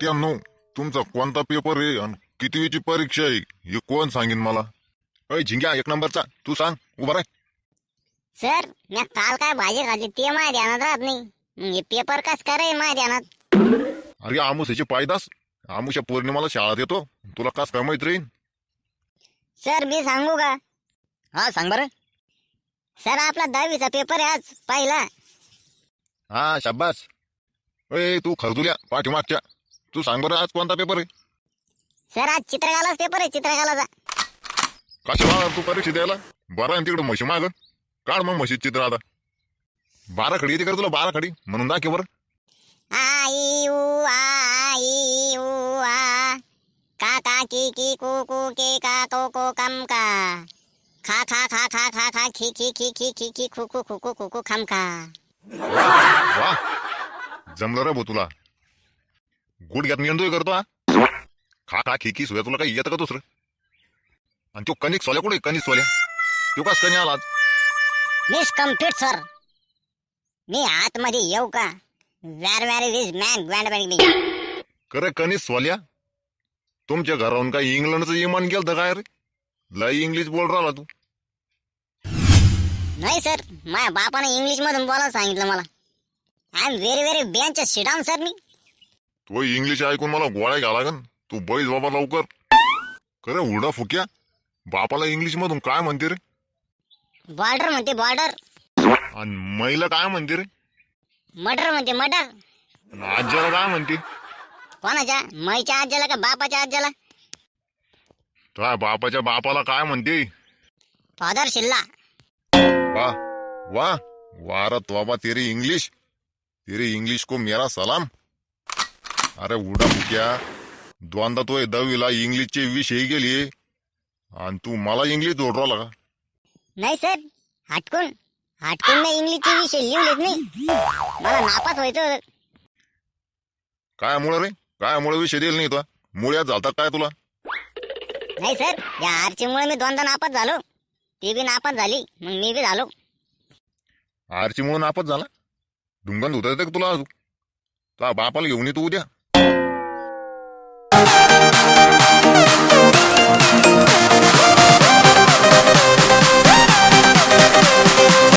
एक्क्याण्णव. तुमचा कोणता पेपर आहे आणि कितवीची परीक्षा आहे हे कोण सांगेन मला? अय झिंग्या, एक नंबरचा तू सांग. उभा राह. सर मी काल काय भाजी खाल्ली ते माझ्या ध्यानात राहत नाही. मग हे पेपर कस करे माझ्या ध्यानात? अरे आमुषाची पायदास, आमुषा पौर्णिमाला शाळेत येतो, तुला कास काय माहित राहीन? सर मी सांगू का? हा सांग बरं. सर आपला 10वीचा पेपर आहे आज पहिला. हा शाबास. अय तू खरजुल्या पाठीमागच्या, तू सांग बरं आज कोणता पेपर आहे? सर आज चित्रकलाचा पेपर आहे, चित्रकलाचा. कशाला तू परीक्षा द्यायला? बरं आहे तिकडं म्हशी माग काढ मग म्हशी चित्र. आता 12 खडी येते कर तुला? 12 खडी म्हणून दाखव बरं. आ ई उ आ का का की कू कू के का को को कम का खा खा खा खा खा खा खी खी खी खी खी खी खू खू खू खू खू खू खम का. वा, जमलं रे भाऊ तुला. गुडघ्यात मेंदू करतो हा. खा खा खिकी सोया तुला काही येतं का दुसरं? आणि तो कणिक सोल्या कुठे? कणिक सोल्या तो कस कणी आला आज? Miss complete sir. मी आतमध्ये येऊ का? व्हेरी व्हेरी विज मॅन ग्रँड. करे कणिक सोल्या, तुमच्या घरावरून काही इंग्लंडचं इमान गेलं काय रे? लय इंग्लिश बोल राहिला तू. नाही सर, माझ्या बापाने इंग्लिश मधून बोलायला सांगितलं मला. I am very very bench sit down sir. मी तो इंग्लिश ऐकून मला गोळ्या घ्या लागन. तू बैस बाबा लवकर. करे उडा फुक्या, बापाला इंग्लिश मधून काय म्हणते रे? बॉर्डर म्हणते बॉर्डर. आणि मैला काय म्हणते रे? मर्डर म्हणते मर्डर. आणि आज्याला काय म्हणते? कोणाच्या? मैच्या आज्याला का बापाच्या आज्याला? तुझ्या बापाच्या बापाला काय म्हणते? फादर शिल्ला. वाह वाह, वारत बाबा तेरी इंग्लिश, तेरी इंग्लिश को मेरा सलाम. अरे उडा फुक्या, दोनदा तो 10वीला इंग्लिशचे विषय गेली आणि तू मला इंग्लिश जोड राहिला का? नाही सर, हटकून हटकून मी इंग्लिशचे विषय लिहिलेच नाही. मला नापास व्हायचं होतं. काय मुळे रे? काय मुळे विषय दिले नाही तुला? मुळ्यात झालतात काय तुला? नाही सर, या आरचीमुळे मी दोनदा नापास झालो. ती बी नापास झाली, मग मी बी झालो. आरची मुळे नापास झाला? ढुंगण होत का तुला? तुझ्या बापाला घेऊन ये तू उद्या.